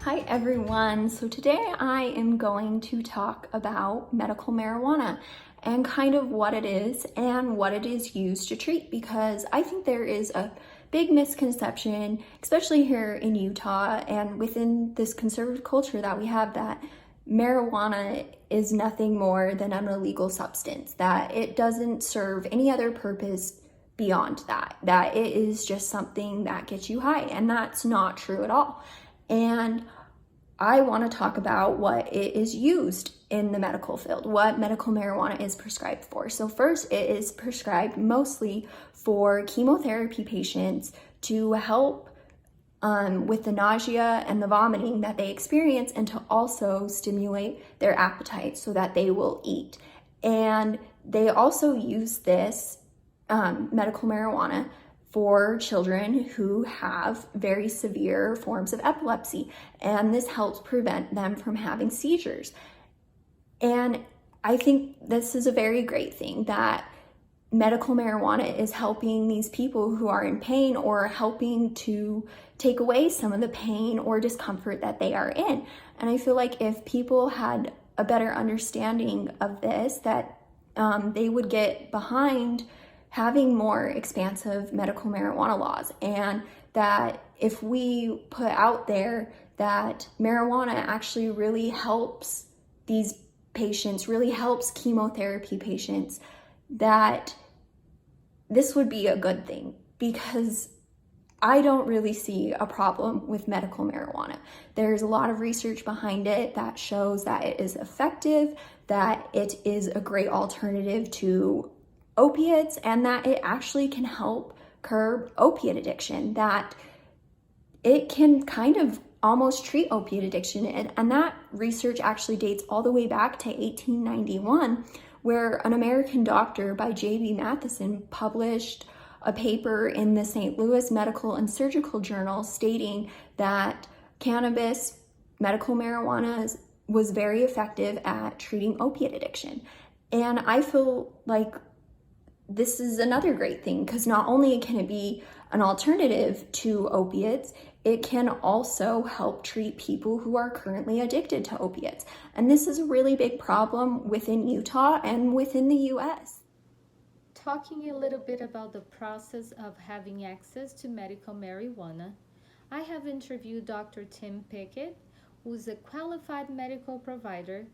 Hi everyone. So today I am going to talk about medical marijuana and kind of what it is and what it is used to treat, because I think there is a big misconception, especially here in Utah and within this conservative culture that we have, that marijuana is nothing more than an illegal substance, that it doesn't serve any other purpose beyond that it is just something that gets you high, and that's not true at all. And I want to talk about what it is used in the medical field, what medical marijuana is prescribed for. So first, it is prescribed mostly for chemotherapy patients to help with the nausea and the vomiting that they experience, and to also stimulate their appetite so that they will eat. And they also use this medical marijuana for children who have very severe forms of epilepsy, and this helps prevent them from having seizures. And I think this is a very great thing, that medical marijuana is helping these people who are in pain, or helping to take away some of the pain or discomfort that they are in. And I feel like if people had a better understanding of this, that they would get behind having more expansive medical marijuana laws, and that if we put out there that marijuana actually really helps these patients, really helps chemotherapy patients, that this would be a good thing, because I don't really see a problem with medical marijuana. There's a lot of research behind it that shows that it is effective, that it is a great alternative to opiates, and that it actually can help curb opiate addiction, that it can kind of almost treat opiate addiction. And that research actually dates all the way back to 1891, where an American doctor by J.B. Matheson published a paper in the St. Louis Medical and Surgical Journal stating that cannabis, medical marijuana, was very effective at treating opiate addiction. And I feel like this is another great thing, because not only can it be an alternative to opiates, it can also help treat people who are currently addicted to opiates. And this is a really big problem within Utah and within the US. Talking a little bit about the process of having access to medical marijuana, I have interviewed Dr. Tim Pickett, who is a qualified medical provider,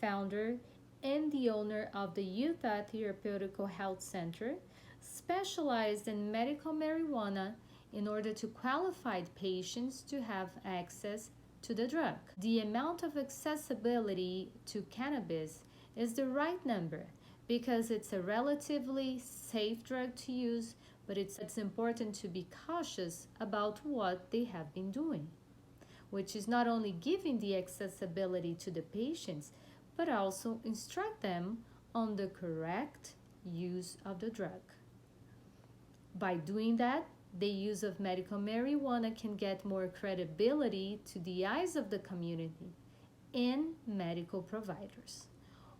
founder, and the owner of the Utah Therapeutical Health Center, specialized in medical marijuana in order to qualify patients to have access to the drug. The amount of accessibility to cannabis is the right number, because it's a relatively safe drug to use, but it's important to be cautious about what they have been doing, which is not only giving the accessibility to the patients, but also instruct them on the correct use of the drug. By doing that, the use of medical marijuana can get more credibility to the eyes of the community and medical providers.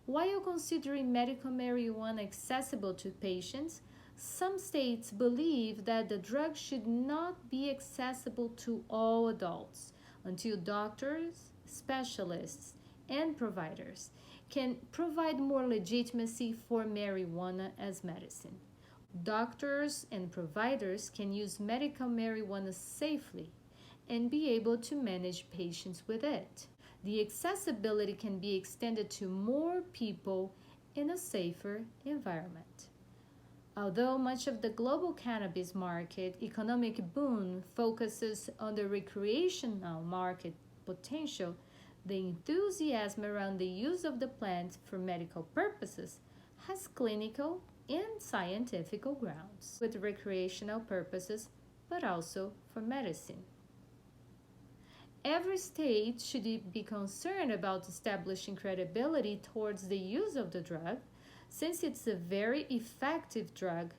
While considering medical marijuana accessible to patients, some states believe that the drug should not be accessible to all adults until doctors, specialists, and providers can provide more legitimacy for marijuana as medicine. Doctors and providers can use medical marijuana safely and be able to manage patients with it. The accessibility can be extended to more people in a safer environment. Although much of the global cannabis market economic boom focuses on the recreational market potential, the enthusiasm around the use of the plant for medical purposes has clinical and scientific grounds, with recreational purposes, but also for medicine. Every state should be concerned about establishing credibility towards the use of the drug, since it's a very effective drug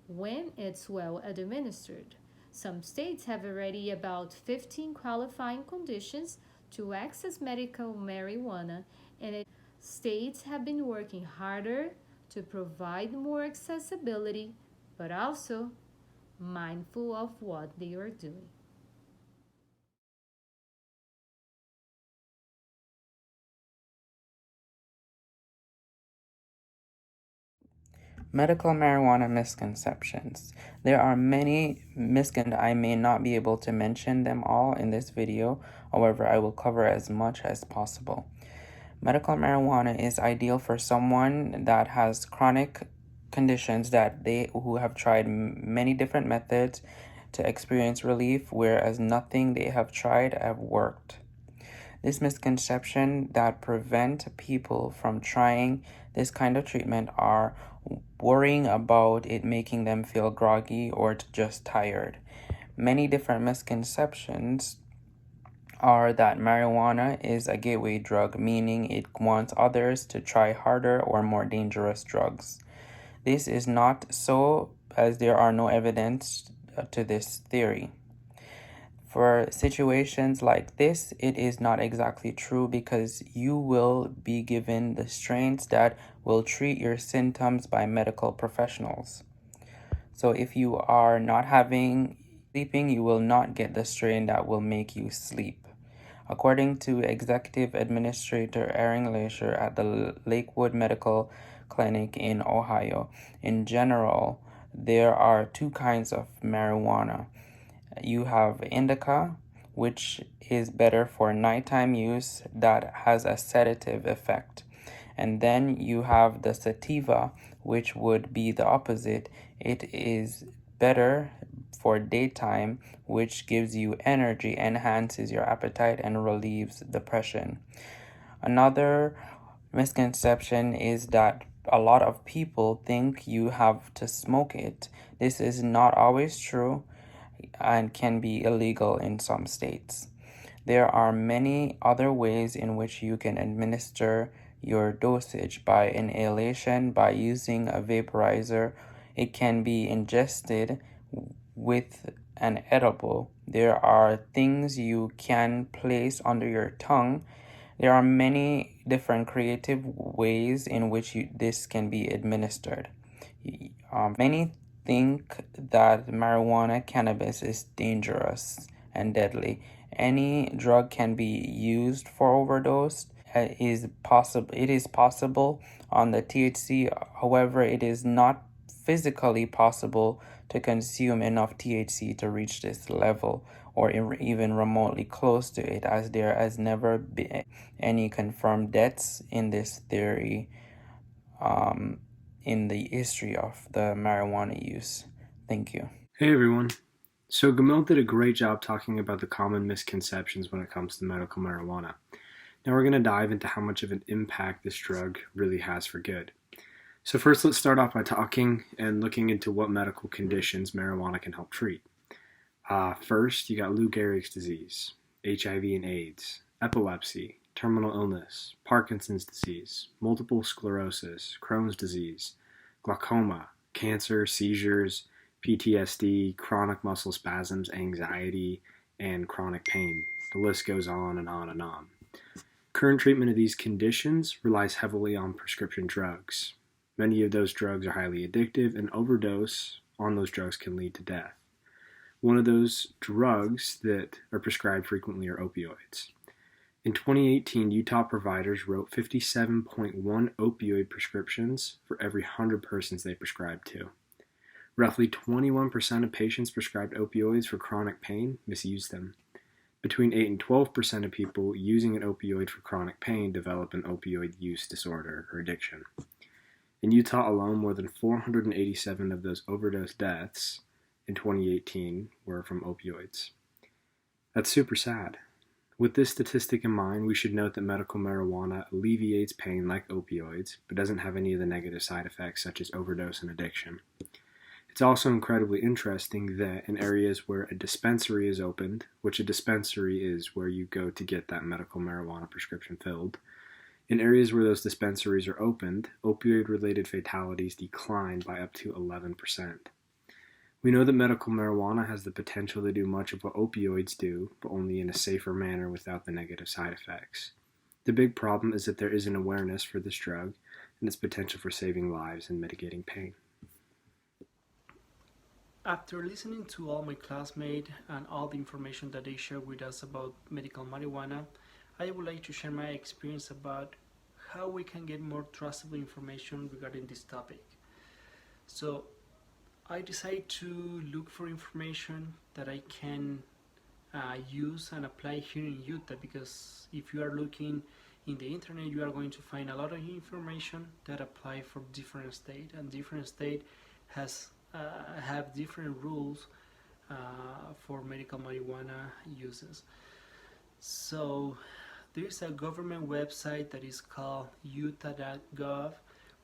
when it's well administered. Some states have already about 15 qualifying conditions to access medical marijuana, and states have been working harder to provide more accessibility, but also mindful of what they are doing. Medical marijuana misconceptions. There are many misconceptions. I may not be able to mention them all in this video. However, I will cover as much as possible. Medical marijuana is ideal for someone that has chronic conditions who have tried many different methods to experience relief, whereas nothing they have tried have worked. This misconception that prevent people from trying this kind of treatment are worrying about it making them feel groggy or just tired. Many different misconceptions are that marijuana is a gateway drug, meaning it wants others to try harder or more dangerous drugs. This is not so, as there are no evidence to this theory. For situations like this, it is not exactly true because you will be given the strains that will treat your symptoms by medical professionals. So if you are not sleeping, you will not get the strain that will make you sleep. According to Executive Administrator Aaron Lasher at the Lakewood Medical Clinic in Ohio, in general, there are two kinds of marijuana. You have indica, which is better for nighttime use, that has a sedative effect. And then you have the sativa, which would be the opposite. It is better for daytime, which gives you energy, enhances your appetite, and relieves depression. Another misconception is that a lot of people think you have to smoke it. This is not always true and can be illegal in some states. There are many other ways in which you can administer your dosage: by inhalation, by using a vaporizer. It can be ingested with an edible. There are things you can place under your tongue. There are many different creative ways in which this can be administered. Many think that marijuana cannabis is dangerous and deadly. Any drug can be used for overdose. It is possible on the THC. However, it is not physically possible to consume enough THC to reach this level or even remotely close to it, as there has never been any confirmed deaths in this theory in the history of the marijuana use. Thank you. Hey everyone. So Gamil did a great job talking about the common misconceptions when it comes to medical marijuana. Now we're going to dive into how much of an impact this drug really has for good. So first, let's start off by talking and looking into what medical conditions marijuana can help treat. First, you got Lou Gehrig's disease, HIV and AIDS, epilepsy, terminal illness, Parkinson's disease, multiple sclerosis, Crohn's disease, glaucoma, cancer, seizures, PTSD, chronic muscle spasms, anxiety, and chronic pain. The list goes on and on and on. Current treatment of these conditions relies heavily on prescription drugs. Many of those drugs are highly addictive, and overdose on those drugs can lead to death. One of those drugs that are prescribed frequently are opioids. In 2018, Utah providers wrote 57.1 opioid prescriptions for every 100 persons they prescribed to. Roughly 21% of patients prescribed opioids for chronic pain misused them. Between 8 and 12% of people using an opioid for chronic pain develop an opioid use disorder or addiction. In Utah alone, more than 487 of those overdose deaths in 2018 were from opioids. That's super sad. With this statistic in mind, we should note that medical marijuana alleviates pain like opioids, but doesn't have any of the negative side effects such as overdose and addiction. It's also incredibly interesting that in areas where a dispensary is opened, which a dispensary is where you go to get that medical marijuana prescription filled, in areas where those dispensaries are opened, opioid-related fatalities decline by up to 11%. We know that medical marijuana has the potential to do much of what opioids do, but only in a safer manner without the negative side effects. The big problem is that there isn't awareness for this drug and its potential for saving lives and mitigating pain. After listening to all my classmates and all the information that they shared with us about medical marijuana, I would like to share my experience about how we can get more trustable information regarding this topic. So I decided to look for information that I can use and apply here in Utah, because if you are looking in the internet, you are going to find a lot of information that apply for different state, and different state has have different rules for medical marijuana uses. So there's a government website that is called utah.gov,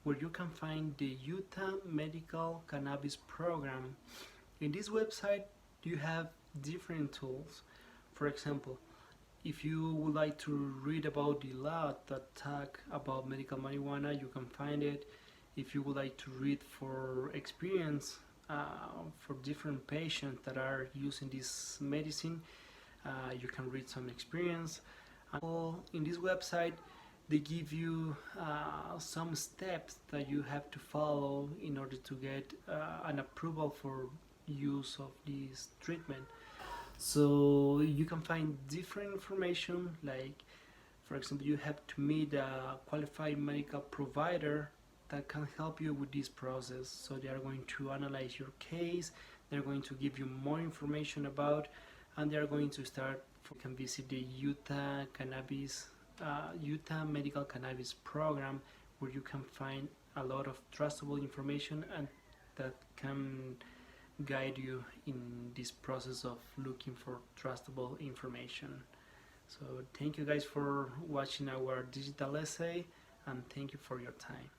where you can find the Utah Medical Cannabis Program. In this website you have different tools. For example, if you would like to read about the law that talk about medical marijuana, you can find it. If you would like to read for experience for different patients that are using this medicine, you can read some experience. In this website they give you some steps that you have to follow in order to get an approval for use of this treatment. So you can find different information, like for example, you have to meet a qualified medical provider that can help you with this process. So they are going to analyze your case, they're going to give you more information about, and they are going to start. You can visit the Utah Medical Cannabis Program, where you can find a lot of trustable information and that can guide you in this process of looking for trustable information. So thank you guys for watching our digital essay, and thank you for your time.